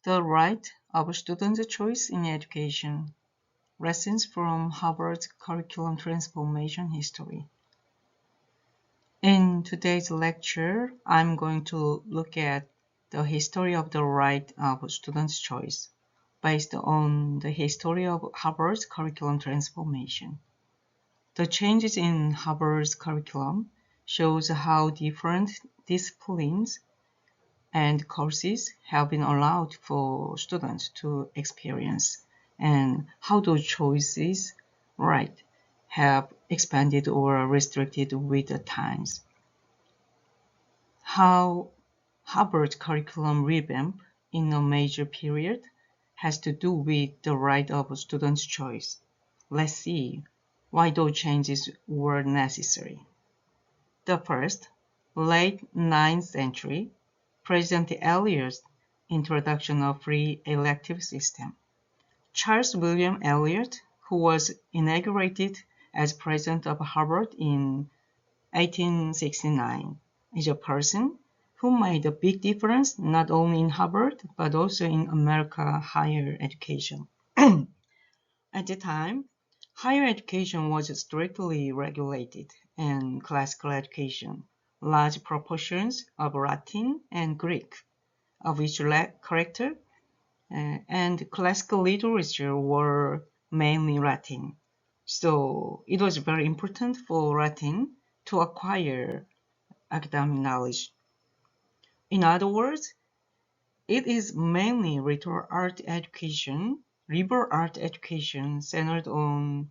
The Right of Students' Choice in Education. Lessons from Harvard's Curriculum Transformation History. In today's lecture, I'm going to look at the history of the right of students' choice based on the history of Harvard's curriculum transformation. The changes in Harvard's curriculum shows how different disciplines and courses have been allowed for students to experience, and how those choices, right, have expanded or restricted with the times. How Harvard's curriculum revamp in a major period has to do with the right of students' choice. Let's see why those changes were necessary. The first, late 9th century, President Eliot's introduction of free elective system. Charles William Eliot, who was inaugurated as president of Harvard in 1869, is a person who made a big difference not only in Harvard but also in American higher education. At the time, higher education was strictly regulated, and classical education, large proportions of Latin and Greek, of which character, and classical literature were mainly Latin. So it was very important for Latin to acquire academic knowledge. In other words, it is mainly liberal art education centered on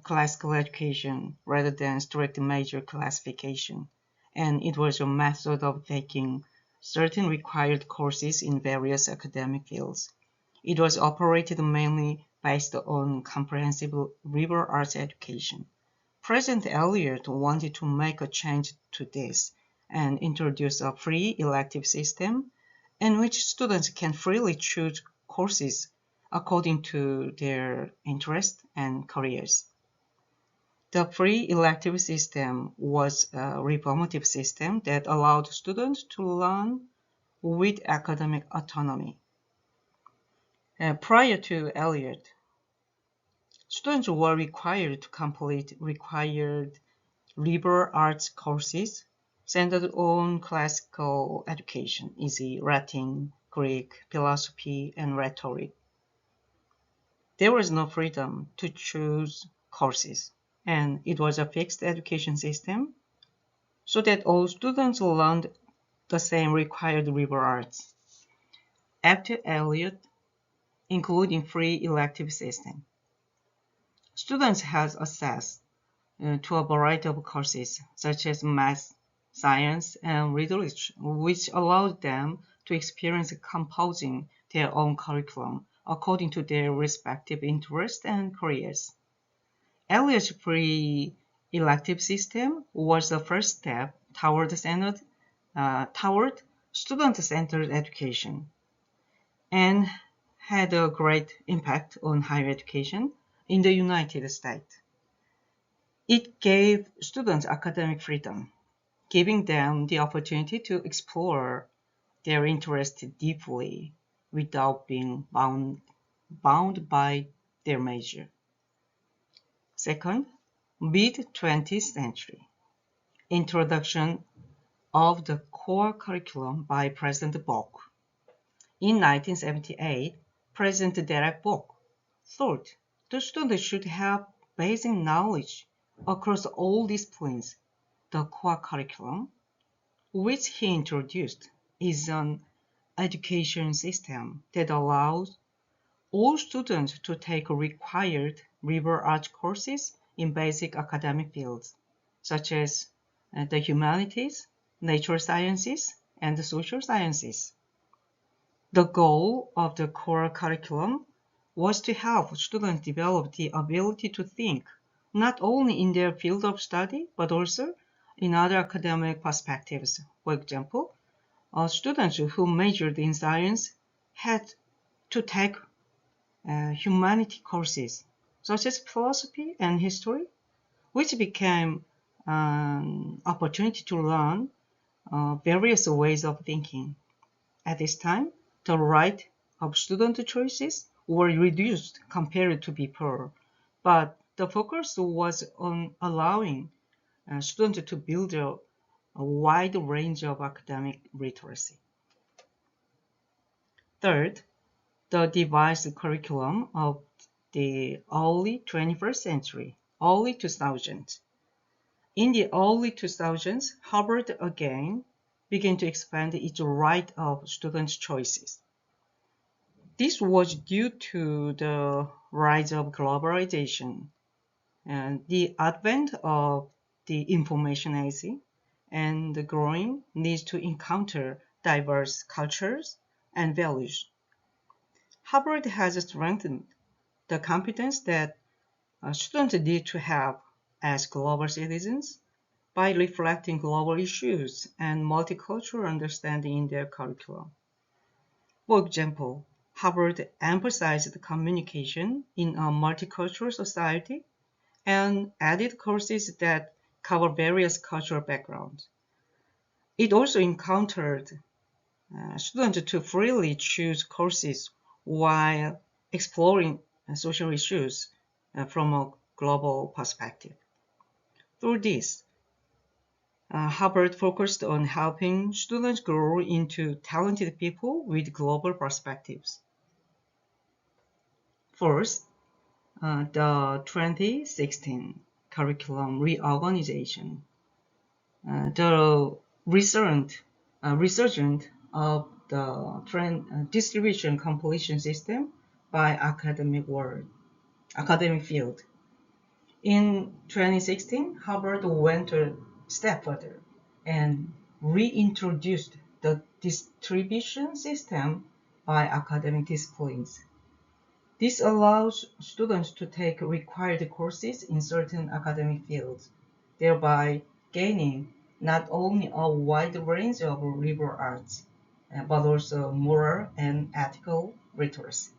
classical education rather than strict major classification, and it was a method of taking certain required courses in various academic fields. It was operated mainly based on comprehensive liberal arts education. President Eliot wanted to make a change to this and introduce a free elective system in which students can freely choose courses according to their interests and careers. The free elective system was a reformative system that allowed students to learn with academic autonomy. Prior to Eliot, students were required to complete required liberal arts courses centered on classical education, e.g., Latin, Greek, philosophy, and rhetoric. There was no freedom to choose courses, and it was a fixed education system so that all students learned the same required liberal arts. After Eliot, including free elective system, students had access to a variety of courses such as math, science, and literature, which allowed them to experience composing their own curriculum according to their respective interests and careers. Eliot's free elective system was the first step toward student-centered education, and had a great impact on higher education in the United States. It gave students academic freedom, giving them the opportunity to explore their interests deeply without being bound by their major. Second, mid-20th century, introduction of the core curriculum by President Polk. In 1978, President Derek Polk thought the students should have basic knowledge across all disciplines. The core curriculum, which he introduced, is an education system that allows all students to take required liberal arts courses in basic academic fields, such as the humanities, natural sciences, and the social sciences. The goal of the core curriculum was to help students develop the ability to think, not only in their field of study, but also in other academic perspectives. For example, students who majored in science had to take humanity courses, such as philosophy and history, which became an opportunity to learn various ways of thinking. At this time, the right of student choices were reduced compared to before, but the focus was on allowing students to build a wide range of academic literacy. Third, the devised curriculum of the early 21st century, early 2000s. In the early 2000s, Harvard again began to expand its right of students' choices. This was due to the rise of globalization and the advent of the information age and the growing need to encounter diverse cultures and values. Harvard has strengthened the competence that students need to have as global citizens by reflecting global issues and multicultural understanding in their curriculum. For example, Harvard emphasized communication in a multicultural society and added courses that cover various cultural backgrounds. It also encountered students to freely choose courses while exploring social issues from a global perspective. Through this, Harvard focused on helping students grow into talented people with global perspectives. First, the 2016 curriculum reorganization. The resurgence of the distribution completion system by academic field. In 2016, Harvard went a step further and reintroduced the distribution system by academic disciplines. This allows students to take required courses in certain academic fields, thereby gaining not only a wide range of liberal arts, but also moral and ethical literacy.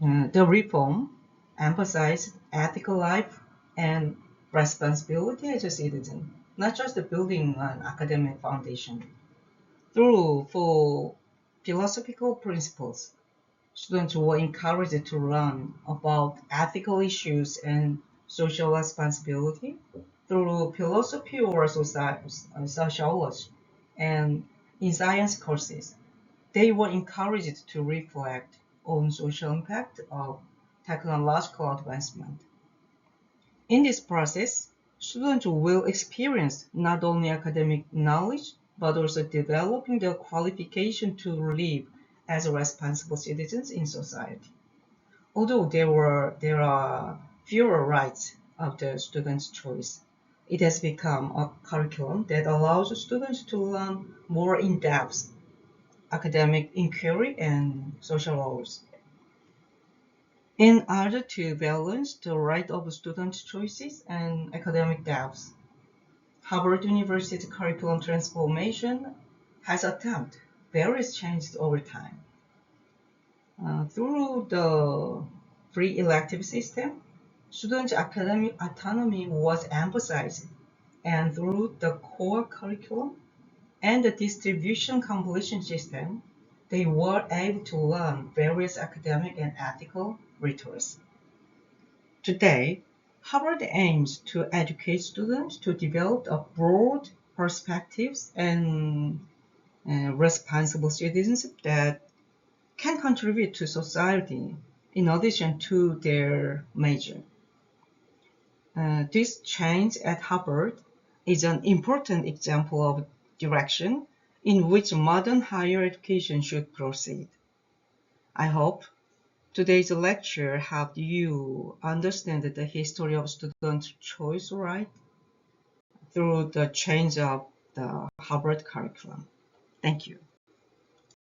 The reform emphasized ethical life and responsibility as a citizen, not just building an academic foundation. Through four philosophical principles, students were encouraged to learn about ethical issues and social responsibility through philosophy or sociology, and in science courses. They were encouraged to reflect on social impact of technological advancement. In this process, students will experience not only academic knowledge, but also developing their qualification to live as responsible citizens in society. Although there are fewer rights of the student's choice, it has become a curriculum that allows students to learn more in-depth academic inquiry and social roles. In order to balance the right of student choices and academic depth, Harvard University curriculum transformation has attempted various changes over time. Through the free elective system, student academic autonomy was emphasized, and through the core curriculum and the distribution completion system, they were able to learn various academic and ethical literacy. Today, Harvard aims to educate students to develop a broad perspectives and responsible citizenship that can contribute to society in addition to their major. This change at Harvard is an important example of direction in which modern higher education should proceed. I hope today's lecture helped you understand the history of student choice right through the change of the Harvard curriculum. Thank you.